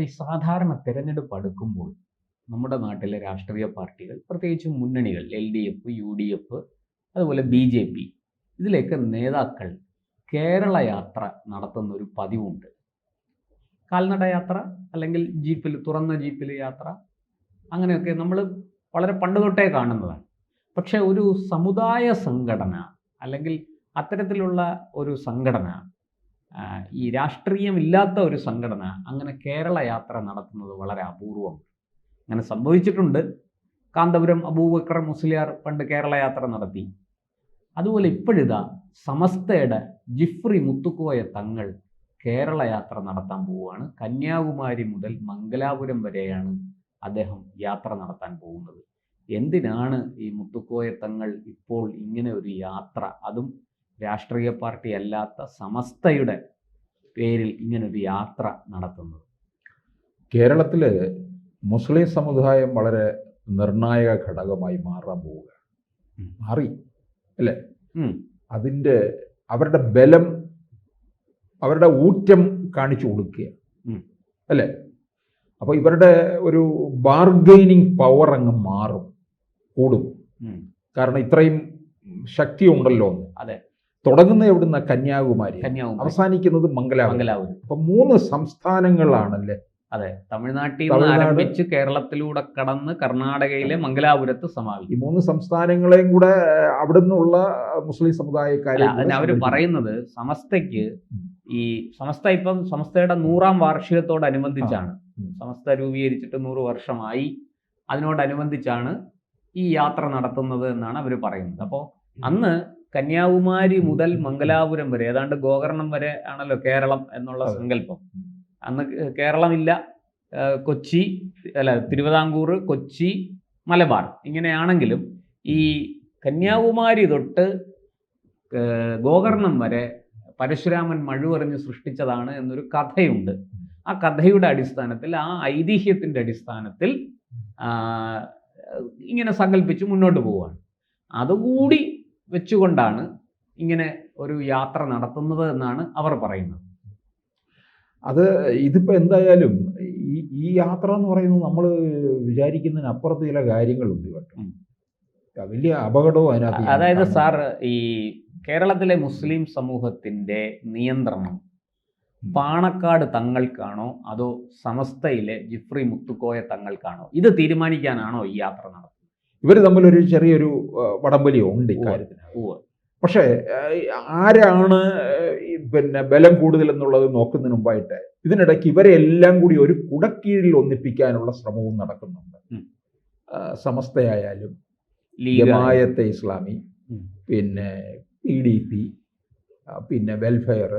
ഈ സാധാരണ തിരഞ്ഞെടുപ്പ് അടുക്കുമ്പോൾ നമ്മുടെ നാട്ടിലെ രാഷ്ട്രീയ പാർട്ടികൾ, പ്രത്യേകിച്ചും മുന്നണികൾ, LDF, UDF, അതുപോലെ BJP, ഇതിലേക്ക് നേതാക്കൾ കേരള യാത്ര നടത്തുന്ന ഒരു പതിവുണ്ട്. കാൽനട യാത്ര അല്ലെങ്കിൽ ജീപ്പിൽ, തുറന്ന ജീപ്പിൽ യാത്ര, അങ്ങനെയൊക്കെ നമ്മൾ വളരെ പണ്ട് തൊട്ടേ കാണുന്നതാണ്. പക്ഷേ ഒരു സമുദായ സംഘടന അല്ലെങ്കിൽ അത്തരത്തിലുള്ള ഒരു സംഘടന, ഈ രാഷ്ട്രീയമില്ലാത്ത ഒരു സംഘടന അങ്ങനെ കേരള യാത്ര നടത്തുന്നത് വളരെ അപൂർവമാണ്. അങ്ങനെ സംഭവിച്ചിട്ടുണ്ട്. കാന്തപുരം അബൂബക്കർ മുസ്ലിയാർ പണ്ട് കേരള യാത്ര നടത്തി. അതുപോലെ ഇപ്പോഴിതാ സമസ്തയുടെ ജിഫ്രി മുത്തുക്കോയ തങ്ങൾ കേരള യാത്ര നടത്താൻ പോവുകയാണ്. കന്യാകുമാരി മുതൽ മംഗലാപുരം വരെയാണ് അദ്ദേഹം യാത്ര നടത്താൻ പോകുന്നത്. എന്തിനാണ് ഈ മുത്തുക്കോയ തങ്ങൾ ഇപ്പോൾ ഇങ്ങനെ ഒരു യാത്ര, അതും രാഷ്ട്രീയ പാർട്ടി അല്ലാത്ത സമസ്തയുടെ പേരിൽ ഇങ്ങനൊരു യാത്ര നടത്തുന്നത്? കേരളത്തിൽ മുസ്ലിം സമുദായം വളരെ നിർണായക ഘടകമായി മാറാൻ പോവുക, മാറി അല്ലേ? അതിൻ്റെ അവരുടെ ബലം, അവരുടെ ഊറ്റം കാണിച്ചു കൊടുക്കുക അല്ലേ? അപ്പോൾ ഇവരുടെ ഒരു ബാർഗെയിനിങ് പവർ അങ്ങ് മാറും, കൂടും. കാരണം ഇത്രയും ശക്തി ഉണ്ടല്ലോ. അതെ. തുടങ്ങുന്ന എവിടുന്ന? കന്യാകുമാരി, അവസാനിക്കുന്നത് മംഗലാപുരം. അപ്പൊ 3 സംസ്ഥാനങ്ങളാണല്ലേ? അതെ, തമിഴ്നാട്ടിൽ നിന്ന് ആരംഭിച്ച് കേരളത്തിലൂടെ കടന്ന് കർണാടകയിലെ മംഗലാപുരത്ത് സമാപിക്കും. ഈ 3 സംസ്ഥാനങ്ങളെയും കൂടെ അവിടെ നിന്നുള്ള മുസ്ലിം സമുദായക്കാരെ അവർ പറയുന്നത് സമസ്തയ്ക്ക്, ഈ സമസ്തയുടെ 100ാം വാർഷികത്തോടനുബന്ധിച്ചാണ്. സമസ്ത രൂപീകരിച്ചിട്ട് 100 വർഷമായി. അതിനോടനുബന്ധിച്ചാണ് ഈ യാത്ര നടത്തുന്നത് എന്നാണ് അവർ പറയുന്നത്. അപ്പോൾ അന്ന് കന്യാകുമാരി മുതൽ മംഗലാപുരം വരെ, ഏതാണ്ട് ഗോകർണം വരെ ആണല്ലോ കേരളം എന്നുള്ള സങ്കല്പം. അന്ന് കേരളമില്ല. കൊച്ചി, തിരുവിതാംകൂർ, കൊച്ചി, മലബാർ ഇങ്ങനെയാണെങ്കിലും ഈ കന്യാകുമാരി തൊട്ട് ഗോകർണം വരെ പരശുരാമൻ മഴുവെറിഞ്ഞ് സൃഷ്ടിച്ചതാണ് എന്നൊരു കഥയുണ്ട്. ആ കഥയുടെ അടിസ്ഥാനത്തിൽ, ആ ഐതിഹ്യത്തിൻ്റെ അടിസ്ഥാനത്തിൽ ഇങ്ങനെ സങ്കല്പിച്ച് മുന്നോട്ട് പോവുകയാണ്. അതുകൂടി വെച്ചുകൊണ്ടാണ് ഇങ്ങനെ ഒരു യാത്ര നടത്തുന്നത് എന്നാണ് അവർ പറയുന്നത്. അത് ഇതിപ്പോൾ എന്തായാലും ഈ യാത്ര എന്ന് പറയുന്നത് നമ്മൾ വിചാരിക്കുന്നതിന് അപ്പുറത്ത് ചില കാര്യങ്ങളുണ്ട് കേട്ടോ. വലിയ അപകടവും അതിനകത്ത്. അതായത് സാർ, ഈ കേരളത്തിലെ മുസ്ലിം സമൂഹത്തിൻ്റെ നിയന്ത്രണം പാണക്കാട് തങ്ങൾക്കാണോ അതോ സമസ്തയിലെ ജിഫ്രി മുത്തുക്കോയ തങ്ങൾക്കാണോ? ഇത് തീരുമാനിക്കാനാണോ ഈ യാത്ര നടത്തുന്നത്? ഇവർ തമ്മിലൊരു ചെറിയൊരു വടംവലിയോ ഉണ്ട് ഇക്കാര്യത്തിന്. പക്ഷേ ആരാണ് ബലം കൂടുതൽ എന്നുള്ളത് നോക്കുന്നതിന് മുമ്പായിട്ട് ഇതിനിടയ്ക്ക് ഇവരെ എല്ലാം കൂടി ഒരു കുടക്കീഴിൽ ഒന്നിപ്പിക്കാനുള്ള ശ്രമവും നടക്കുന്നുണ്ട്. സമസ്തയായാലും ജമായത്തെ ഇസ്ലാമി, പിന്നെ PDP, പിന്നെ വെൽഫെയർ,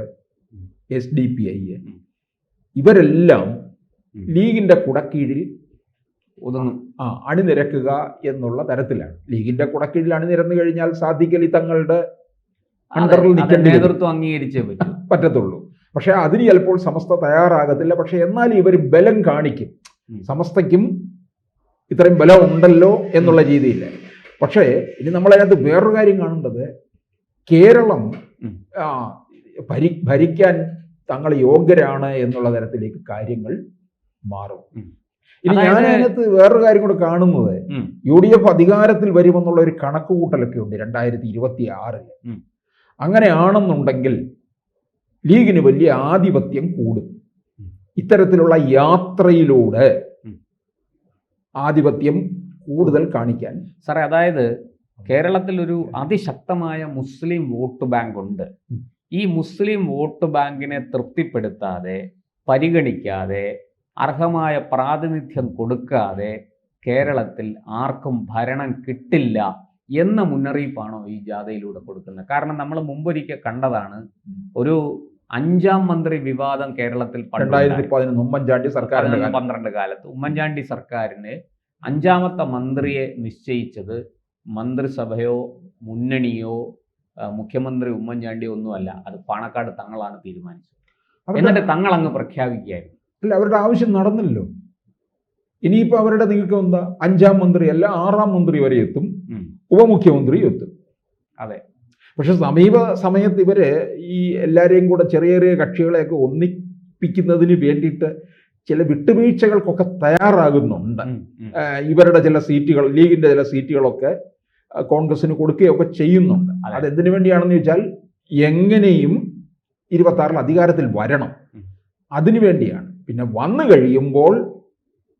SDPI, ഇവരെല്ലാം ലീഗിൻ്റെ കുടക്കീഴിൽ അണിനിരക്കുക എന്നുള്ള തരത്തിലാണ്. ലീഗിന്റെ കുടക്കീഴിൽ അണിനിരന്നു കഴിഞ്ഞാൽ സാദിഖലി തങ്ങളുടെ അണ്ടറിൽ നേതൃത്വം അംഗീകരിച്ചേ പറ്റത്തുള്ളൂ. പക്ഷെ അതിന് ചിലപ്പോൾ സമസ്ത തയ്യാറാകത്തില്ല. പക്ഷെ എന്നാൽ ഇവർ ബലം കാണിക്കും, സമസ്തയ്ക്കും ഇത്രയും ബലം ഉണ്ടല്ലോ എന്നുള്ള രീതിയിൽ. പക്ഷേ ഇനി നമ്മളതിനകത്ത് വേറൊരു കാര്യം കാണേണ്ടത്, കേരളം ഭരിക്കാൻ തങ്ങൾ യോഗ്യരാണ് എന്നുള്ള തരത്തിലേക്ക് കാര്യങ്ങൾ മാറും. ഇനി ഞാൻ അതിനകത്ത് വേറൊരു കാര്യം കൂടെ കാണുന്നത്, UDF അധികാരത്തിൽ വരുമെന്നുള്ള ഒരു കണക്കുകൂട്ടലൊക്കെ ഉണ്ട് 2026. അങ്ങനെയാണെന്നുണ്ടെങ്കിൽ ലീഗിന് വലിയ ആധിപത്യം കൂടും. ഇത്തരത്തിലുള്ള യാത്രയിലൂടെ ആധിപത്യം കൂടുതൽ കാണിക്കാൻ. സാറേ, അതായത് കേരളത്തിൽ ഒരു അതിശക്തമായ മുസ്ലിം വോട്ട് ബാങ്ക് ഉണ്ട്. ഈ മുസ്ലിം വോട്ട് ബാങ്കിനെ തൃപ്തിപ്പെടുത്താതെ, പരിഗണിക്കാതെ, അർഹമായ പ്രാതിനിധ്യം കൊടുക്കാതെ കേരളത്തിൽ ആർക്കും ഭരണം കിട്ടില്ല എന്ന മുന്നറിയിപ്പാണോ ഈ ജാഥയിലൂടെ കൊടുക്കുന്നത്? കാരണം നമ്മൾ മുമ്പൊരിക്കൽ കണ്ടതാണ്, ഒരു 5ാം മന്ത്രി വിവാദം കേരളത്തിൽ 2011 ഉമ്മൻചാണ്ടി സർക്കാരിന്റെ 12 കാലത്ത് ഉമ്മൻചാണ്ടി സർക്കാരിന് 5ാമത്തെ മന്ത്രിയെ നിശ്ചയിച്ചത് മന്ത്രിസഭയോ മുന്നണിയോ മുഖ്യമന്ത്രി ഉമ്മൻചാണ്ടിയോ ഒന്നുമല്ല, അത് പാണക്കാട് തങ്ങളാണ് തീരുമാനിച്ചത്. എന്നിട്ട് തങ്ങൾ അങ്ങ് പ്രഖ്യാപിക്കുകയായിരുന്നു. അല്ല, അവരുടെ ആവശ്യം നടന്നില്ലല്ലോ. ഇനിയിപ്പോൾ അവരുടെ നീക്കം എന്താ? 5ാം മന്ത്രി അല്ല 6ാം മന്ത്രി വരെ എത്തും, ഉപമുഖ്യമന്ത്രി എത്തും. അതെ. പക്ഷെ സമീപ സമയത്ത് ഇവര് ഈ എല്ലാവരെയും കൂടെ ചെറിയ ചെറിയ കക്ഷികളെയൊക്കെ ഒന്നിപ്പിക്കുന്നതിന് വേണ്ടിയിട്ട് ചില വിട്ടുവീഴ്ചകൾക്കൊക്കെ തയ്യാറാകുന്നുണ്ട്. ഇവരുടെ ചില സീറ്റുകൾ, ലീഗിന്റെ ചില സീറ്റുകളൊക്കെ കോൺഗ്രസിന് കൊടുക്കുകയൊക്കെ ചെയ്യുന്നുണ്ട്. അതെന്തിനു വേണ്ടിയാണെന്ന് ചോദിച്ചാൽ എങ്ങനെയും 26-ൽ അധികാരത്തിൽ വരണം, അതിനു വേണ്ടിയാണ്. പിന്നെ വന്നു കഴിയുമ്പോൾ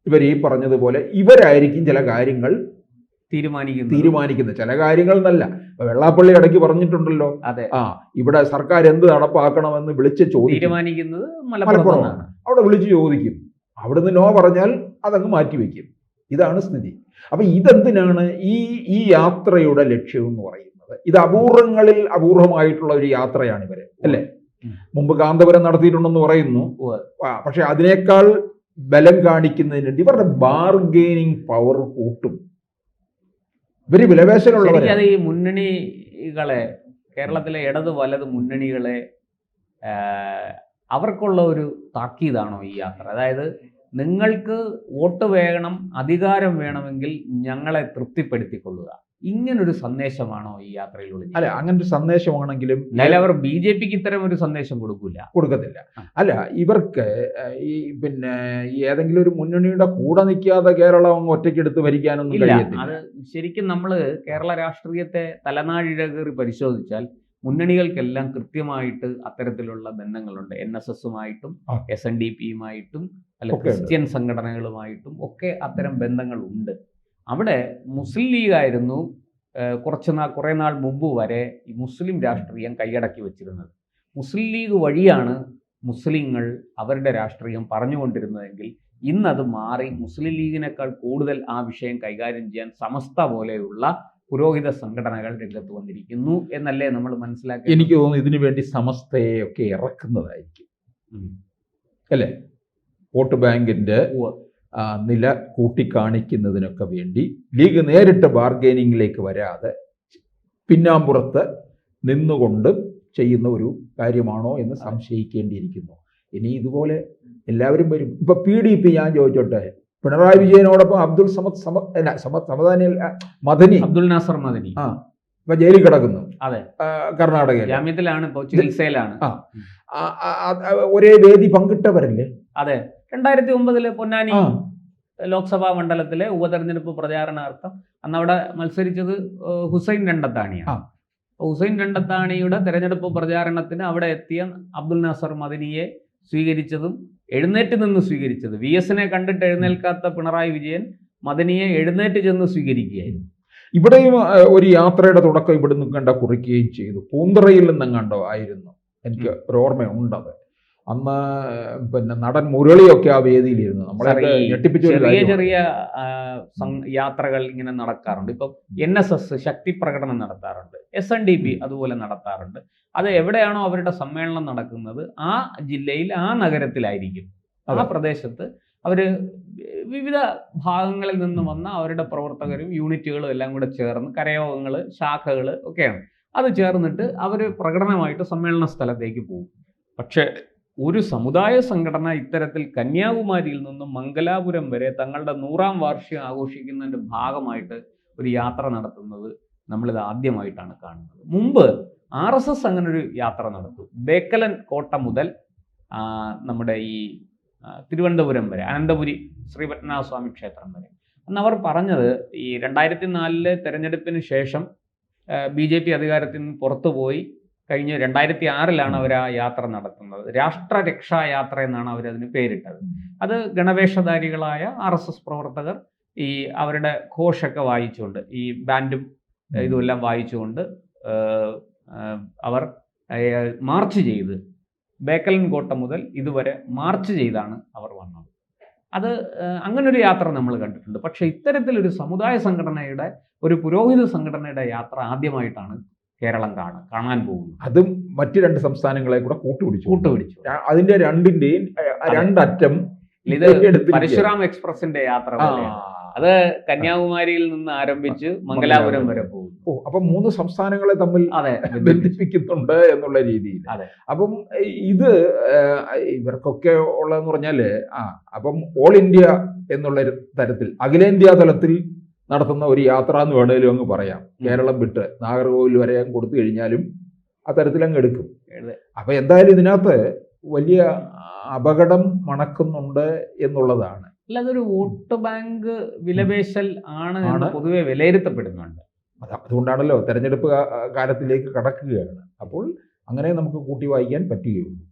ഇവർ ഈ പറഞ്ഞതുപോലെ ഇവരായിരിക്കും ചില കാര്യങ്ങൾ തീരുമാനിക്കുന്നത്. ചില കാര്യങ്ങൾ എന്നല്ല, വെള്ളാപ്പള്ളി ഇടയ്ക്ക് പറഞ്ഞിട്ടുണ്ടല്ലോ, ഇവിടെ സർക്കാർ എന്ത് നടപ്പാക്കണമെന്ന് വിളിച്ച് തീരുമാനിക്കുന്നത് മലപ്പുറമാണ്. അവിടെ വിളിച്ച് ചോദിക്കും, അവിടുന്ന് നോ പറഞ്ഞാൽ അതങ്ങ് മാറ്റിവെക്കും. ഇതാണ് സ്ഥിതി. അപ്പൊ ഇതെന്തിനാണ് ഈ യാത്രയുടെ ലക്ഷ്യം എന്ന് പറയുന്നത്? ഇത് അപൂർവങ്ങളിൽ അപൂർവമായിട്ടുള്ള ഒരു യാത്രയാണ് ഇവര്, അല്ലേ? മുമ്പ് കാന്തപുരം നടത്തിയിട്ടുണ്ടെന്ന് പറയുന്നു. പക്ഷെ അതിനേക്കാൾ ബലം കാണിക്കുന്നതിന് വേണ്ടി ഇവരുടെ ബാർഗെയിനിങ് പവർ കൂട്ടും. ഇവര് വിലപേശലുള്ളവരെ. ഈ മുന്നണികളെ, കേരളത്തിലെ ഇടത് വലത് മുന്നണികളെ അവർക്കുള്ള ഒരു താക്കീതാണോ ഈ യാത്ര? അതായത് നിങ്ങൾക്ക് വോട്ട് വേണം, അധികാരം വേണമെങ്കിൽ ഞങ്ങളെ തൃപ്തിപ്പെടുത്തിക്കൊള്ളുക, ഇങ്ങനൊരു സന്ദേശമാണോ ഈ യാത്രയിലൂടെ? അല്ല, അങ്ങനൊരു സന്ദേശമാണെങ്കിലും അവർ BJPക്ക് ഇത്തരം ഒരു സന്ദേശം കൊടുക്കത്തില്ല. അല്ല, ഇവർക്ക് ഈ പിന്നെ ഏതെങ്കിലും ഒരു മുന്നണിയുടെ കൂടെ നിൽക്കാതെ കേരളം അങ്ങ് ഒറ്റയ്ക്കെടുത്ത് ഭരിക്കാനൊന്നും കഴിയത്തില്ല. അത് ശരിക്കും നമ്മൾ കേരള രാഷ്ട്രീയത്തെ തലനാഴിഴകേറി പരിശോധിച്ചാൽ മുന്നണികൾക്കെല്ലാം കൃത്യമായിട്ട് അത്തരത്തിലുള്ള ബന്ധങ്ങളുണ്ട്. NSSുമായിട്ടും SNDPയുമായിട്ടും അല്ല ക്രിസ്ത്യൻ സംഘടനകളുമായിട്ടും ഒക്കെ അത്തരം ബന്ധങ്ങളുണ്ട്. അവിടെ മുസ്ലിം ലീഗായിരുന്നു കുറേ നാൾ മുമ്പ് വരെ ഈ മുസ്ലിം രാഷ്ട്രീയം കൈയടക്കി വെച്ചിരുന്നത്. മുസ്ലിം ലീഗ് വഴിയാണ് മുസ്ലിങ്ങൾ അവരുടെ രാഷ്ട്രീയം പറഞ്ഞുകൊണ്ടിരുന്നതെങ്കിൽ ഇന്നത് മാറി മുസ്ലിം ലീഗിനേക്കാൾ കൂടുതൽ ആ വിഷയം കൈകാര്യം ചെയ്യാൻ സമസ്ത പോലെയുള്ള പുരോഹിത സംഘടനകൾ രംഗത്ത് വന്നിരിക്കുന്നു എന്നല്ലേ നമ്മൾ മനസ്സിലാക്കി? എനിക്ക് തോന്നുന്നു ഇതിനു വേണ്ടി സമസ്തയൊക്കെ ഇറക്കുന്നതായിരിക്കും, അല്ലേ? വോട്ട് ബാങ്കിന്റെ നില കൂട്ടിക്കാണിക്കുന്നതിനൊക്കെ വേണ്ടി ലീഗ് നേരിട്ട് ബാർഗെയിനിങ്ങിലേക്ക് വരാതെ പിന്നാമ്പുറത്ത് നിന്നുകൊണ്ട് ചെയ്യുന്ന ഒരു കാര്യമാണോ എന്ന് സംശയിക്കേണ്ടിയിരിക്കുന്നു. ഇനി ഇതുപോലെ എല്ലാവരും വരും. ഇപ്പൊ PDP ഞാൻ ചോദിച്ചോട്ടെ, പിണറായി വിജയനോടൊപ്പം അബ്ദുൾ അബ്ദുൽ നാസർ മദനി ഇപ്പൊ ജയിലിൽ കിടക്കുന്നു. അതെ, കർണാടകയിൽ ജാമ്യത്തിലാണ്, ഇപ്പോൾ ചികിത്സയിലാണ്. ഒരേ വേദി പങ്കിട്ടവരല്ലേ? അതെ, 2009 പൊന്നാനി ലോക്സഭാ മണ്ഡലത്തിലെ ഉപതെരഞ്ഞെടുപ്പ് പ്രചാരണാർത്ഥം അന്ന് അവിടെ മത്സരിച്ചത് ഹുസൈൻ രണ്ടത്താണിയാണ്. ഹുസൈൻ രണ്ടത്താണിയുടെ തെരഞ്ഞെടുപ്പ് പ്രചാരണത്തിന് അവിടെ എത്തിയ അബ്ദുൽ നാസർ മദനിയെ സ്വീകരിച്ചതും എഴുന്നേറ്റ് നിന്ന് സ്വീകരിച്ചത്, VSനെ കണ്ടിട്ട് എഴുന്നേൽക്കാത്ത പിണറായി വിജയൻ മദനിയെ എഴുന്നേറ്റ് ചെന്ന് സ്വീകരിക്കുകയായിരുന്നു. ഇവിടെയും ഒരു യാത്രയുടെ തുടക്കം ഇവിടെ നിന്ന് കുറിക്കുകയും ചെയ്തു. പൂന്തറയിൽ നിന്നെങ്ങാണ്ടോ ആയിരുന്നു, എനിക്ക് ഒരു ഓർമ്മയുണ്ടത്. അന്ന് പിന്നെ നടൻ മുരളിയൊക്കെ ആ വേദിയിലിരുന്നു. നമ്മളെ ഞെട്ടിപ്പിച്ച ചെറിയ യാത്രകൾ ഇങ്ങനെ നടക്കാറുണ്ട്. ഇപ്പം NSS ശക്തി പ്രകടനം നടത്താറുണ്ട്, SNDP അതുപോലെ നടത്താറുണ്ട്. അത് എവിടെയാണോ അവരുടെ സമ്മേളനം നടക്കുന്നത് ആ ജില്ലയിൽ ആ നഗരത്തിലായിരിക്കും, ആ പ്രദേശത്ത് അവർ വിവിധ ഭാഗങ്ങളിൽ നിന്ന് വന്ന അവരുടെ പ്രവർത്തകരും യൂണിറ്റുകളും എല്ലാം കൂടെ ചേർന്ന് കരയോഗങ്ങൾ, ശാഖകൾ ഒക്കെയാണ്, അത് ചേർന്നിട്ട് അവർ പ്രകടനമായിട്ട് സമ്മേളന സ്ഥലത്തേക്ക് പോകും. പക്ഷേ ഒരു സമുദായ സംഘടന ഇത്തരത്തിൽ കന്യാകുമാരിയിൽ നിന്നും മംഗലാപുരം വരെ തങ്ങളുടെ 100ാം വാർഷികം ആഘോഷിക്കുന്നതിൻ്റെ ഭാഗമായിട്ട് ഒരു യാത്ര നടത്തുന്നത് നമ്മളിത് ആദ്യമായിട്ടാണ് കാണുന്നത്. മുമ്പ് RSS അങ്ങനൊരു യാത്ര നടത്തും, ബേക്കലൻ കോട്ട മുതൽ നമ്മുടെ ഈ തിരുവനന്തപുരം വരെ, അനന്തപുരി ശ്രീപത്മനാഭസ്വാമി ക്ഷേത്രം വരെ. അന്ന് അവർ പറഞ്ഞത് ഈ 2004 തെരഞ്ഞെടുപ്പിന് ശേഷം BJP അധികാരത്തിൽ നിന്ന് പുറത്തുപോയി കഴിഞ്ഞ് 2006 അവർ ആ യാത്ര നടത്തുന്നത്. രാഷ്ട്രരക്ഷായാത്ര എന്നാണ് അവരതിന് പേരിട്ടത്. അത് ഗണവേഷധാരികളായ RSS പ്രവർത്തകർ ഈ അവരുടെ ഘോഷൊക്കെ വായിച്ചുകൊണ്ട്, ഈ ബാൻഡും ഇതുമെല്ലാം വായിച്ചുകൊണ്ട് അവർ മാർച്ച് ചെയ്ത് ബേക്കലൻ കോട്ട മുതൽ ഇതുവരെ മാർച്ച് ചെയ്താണ് അവർ വന്നത്. അത് അങ്ങനൊരു യാത്ര നമ്മൾ കണ്ടിട്ടുണ്ട്. പക്ഷേ ഇത്തരത്തിലൊരു സമുദായ സംഘടനയുടെ, ഒരു പുരോഹിത സംഘടനയുടെ യാത്ര ആദ്യമായിട്ടാണ് കേരളം കാണാൻ പോകുന്നു. അതും മറ്റ് 2 സംസ്ഥാനങ്ങളെ കൂടെ കൂട്ടുപിടിച്ചു. അതിന്റെ രണ്ടിന്റെയും രണ്ടറ്റം ഇത് പരശുറാം എക്സ്പ്രസിന്റെ യാത്ര പോലെയാണ്. അത് കന്യാകുമാരിയിൽ നിന്ന് ആരംഭിച്ച് മംഗലാപുരം വരെ പോകും. അപ്പൊ 3 സംസ്ഥാനങ്ങളെ തമ്മിൽ ബന്ധിപ്പിക്കുന്നുണ്ട് എന്നുള്ള രീതിയിൽ. അപ്പം ഇത് ഇവർക്കൊക്കെ ഉള്ളതെന്ന് പറഞ്ഞാല് അപ്പം ഓൾ ഇന്ത്യ എന്നുള്ള തരത്തിൽ, അഖിലേന്ത്യാ തലത്തിൽ നടത്തുന്ന ഒരു യാത്ര എന്ന് വേണേലും അങ്ങ് പറയാം. കേരളം വിട്ട് നാഗർകോവിൽ വരെ അങ്ങ് കൊടുത്തു കഴിഞ്ഞാലും അത്തരത്തിൽ അങ്ങ് എടുക്കും. അപ്പൊ എന്തായാലും ഇതിനകത്ത് വലിയ അപകടം മണക്കുന്നുണ്ട് എന്നുള്ളതാണ്. അല്ല, അതൊരു വോട്ട് ബാങ്ക് വിലപേശൽ ആണ് എന്ന് പൊതുവെ വിലയിരുത്തപ്പെടുന്നുണ്ട്. അതുകൊണ്ടാണല്ലോ തെരഞ്ഞെടുപ്പ് കാലത്തിലേക്ക് കടക്കുകയാണ്. അപ്പോൾ അങ്ങനെ നമുക്ക് കൂട്ടി വായിക്കാൻ പറ്റുകയുള്ളൂ.